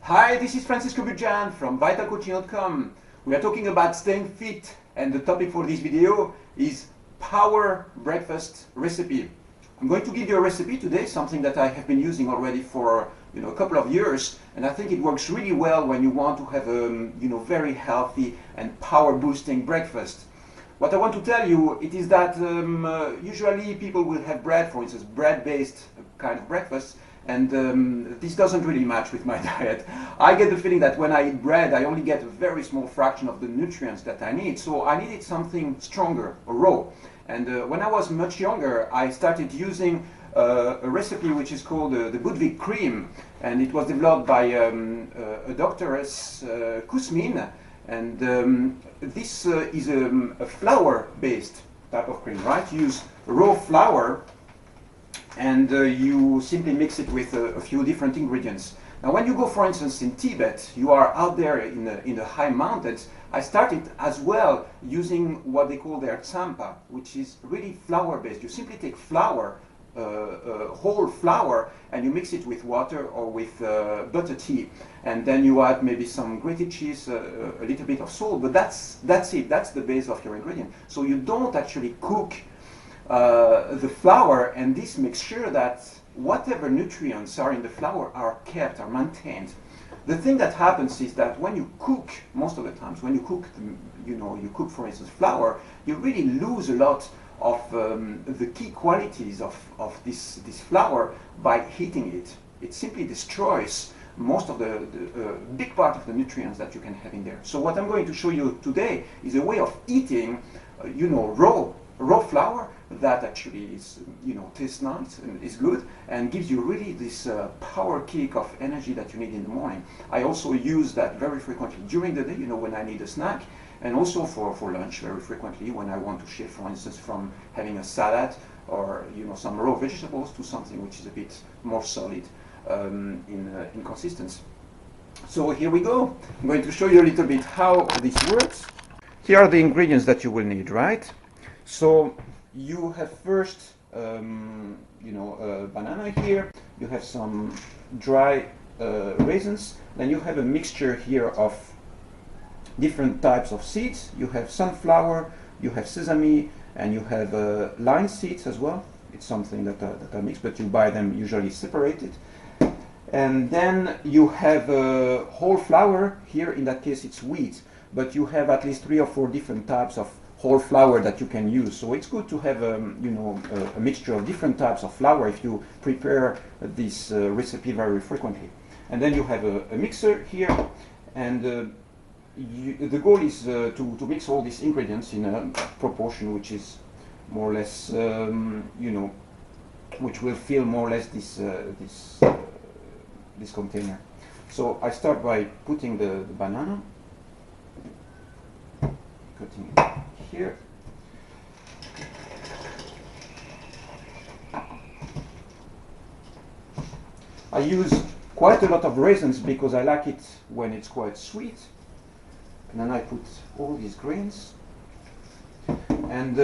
Hi, this is Francisco Bujan from vitalcoaching.com. We are talking about staying fit, and the topic for this video is power breakfast recipe. I'm going to give you a recipe today, something that I have been using already for a couple of years, and I think it works really well when you want to have a very healthy and power boosting breakfast. What I want to tell you it is that usually people will have bread, for instance, bread-based kind of breakfast, and this doesn't really match with my diet. I get the feeling that when I eat bread, I only get a very small fraction of the nutrients that I need, so I needed something stronger, or raw. And when I was much younger, I started using a recipe which is called the budwig cream, and it was developed by a doctoress, Kusmin, and this is a flour-based type of cream, right? You use raw flour, and you simply mix it with a few different ingredients. Now when you go, for instance, in Tibet, you are out there in the high mountains. I started as well using what they call their Tsampa, which is really flour-based. You simply take flour, whole flour, and you mix it with water or with butter tea, and then you add maybe some grated cheese, a little bit of salt, but that's it. That's the base of your ingredient. So you don't actually cook the flour, and this makes sure that whatever nutrients are in the flour are kept, are maintained. The thing that happens is that when you cook, most of the times when you cook, you cook, for instance, flour, you really lose a lot of the key qualities of this flour by heating it. It simply destroys most of the big part of the nutrients that you can have in there. So what I'm going to show you today is a way of eating, raw flour that actually is, tastes nice and is good and gives you really this power kick of energy that you need in the morning. I also use that very frequently during the day, when I need a snack, and also for lunch very frequently when I want to shift, for instance, from having a salad or some raw vegetables to something which is a bit more solid in consistency. So here we go. I'm going to show you a little bit how this works. Here are the ingredients that you will need, right? So you have first, banana here. You have some dry raisins. Then you have a mixture here of different types of seeds. You have sunflower, you have sesame, and you have lime seeds as well. It's something that I mix, but you buy them usually separated. And then you have whole flour. Here, in that case, it's wheat, but you have at least 3 or 4 different types of whole flour that you can use. So it's good to have a mixture of different types of flour if you prepare this recipe very frequently. And then you have a mixer here, and the goal is to mix all these ingredients in a proportion which is more or less, which will fill more or less this container. So I start by putting the banana, cutting it here. I use quite a lot of raisins because I like it when it's quite sweet. And then I put all these grains. And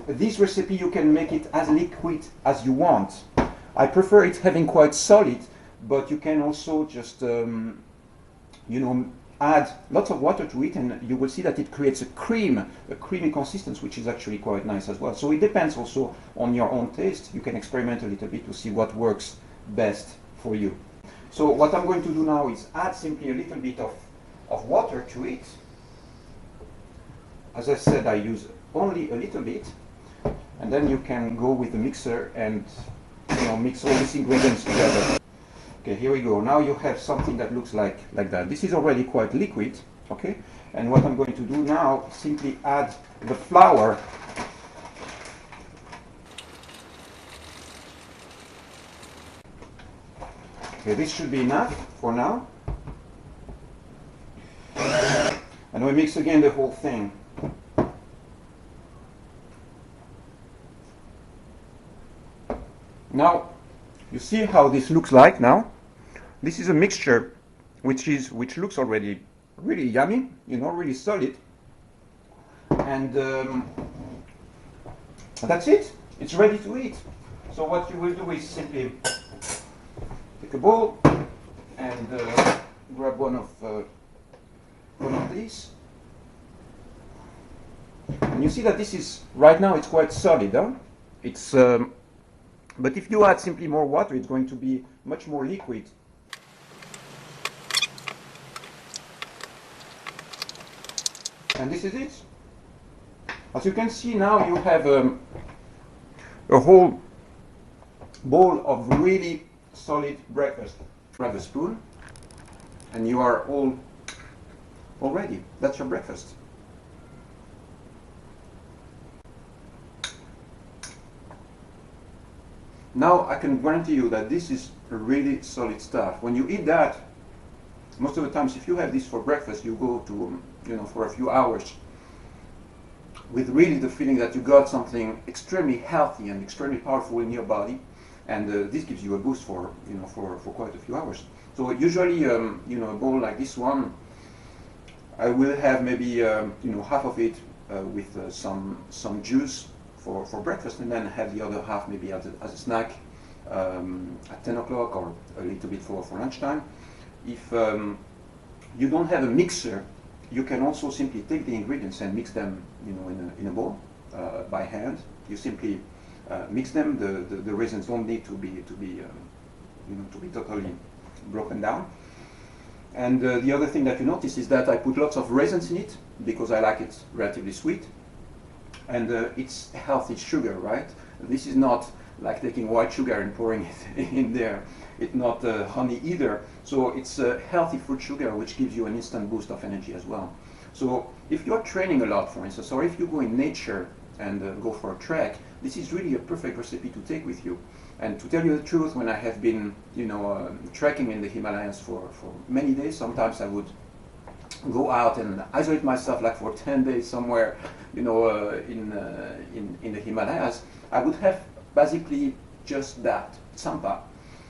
this recipe you can make it as liquid as you want. I prefer it having quite solid, but you can also just add lots of water to it, and you will see that it creates a creamy consistency, which is actually quite nice as well. So it depends also on your own taste. You can experiment a little bit to see what works best for you. So what I'm going to do now is add simply a little bit of water to it. As I said, I use only a little bit, and then you can go with the mixer and mix all these ingredients together. Okay, here we go. Now you have something that looks like that. This is already quite liquid, okay? And what I'm going to do now, simply add the flour. Okay, this should be enough for now. And we mix again the whole thing. Now, you see how this looks like now? This is a mixture which looks already really yummy, really solid. And that's it. It's ready to eat. So what you will do is simply take a bowl and grab one of these. And you see that this is, right now it's quite solid, huh? It's, but if you add simply more water, it's going to be much more liquid. And this is it. As you can see now, you have a whole bowl of really solid breakfast. Grab a spoon, and you are all ready. That's your breakfast. Now I can guarantee you that this is a really solid stuff. When you eat that, most of the times if you have this for breakfast, you go to, for a few hours with really the feeling that you got something extremely healthy and extremely powerful in your body, and this gives you a boost for, for quite a few hours. So usually, a bowl like this one, I will have maybe, half of it with some juice for breakfast, and then have the other half maybe as a snack at 10 o'clock or a little bit for lunchtime. If you don't have a mixer, you can also simply take the ingredients and mix them, in a bowl by hand. You simply mix them. The raisins don't need to be totally broken down. And the other thing that you notice is that I put lots of raisins in it because I like it relatively sweet, and it's healthy sugar, right? This is not like taking white sugar and pouring it in there. It's not honey either. So it's healthy fruit sugar, which gives you an instant boost of energy as well. So if you're training a lot, for instance, or if you go in nature and go for a trek, this is really a perfect recipe to take with you. And to tell you the truth, when I have been, trekking in the Himalayas for many days, sometimes I would go out and isolate myself like for 10 days somewhere, in the Himalayas. I would have basically just that, Tsampa.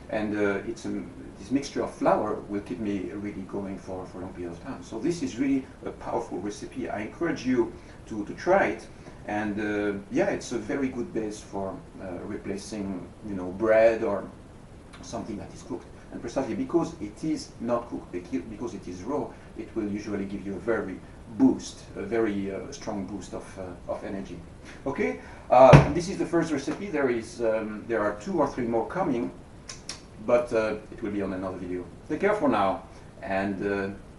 And this mixture of flour will keep me really going for a long period of time. So this is really a powerful recipe. I encourage you to try it. And yeah, it's a very good base for replacing, bread or something that is cooked. And precisely because it is not cooked, because it is raw, it will usually give you a very strong boost of energy. Okay, this is the first recipe. There are 2 or 3 more coming, but it will be on another video. Take care for now, and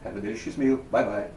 have a delicious meal. Bye bye.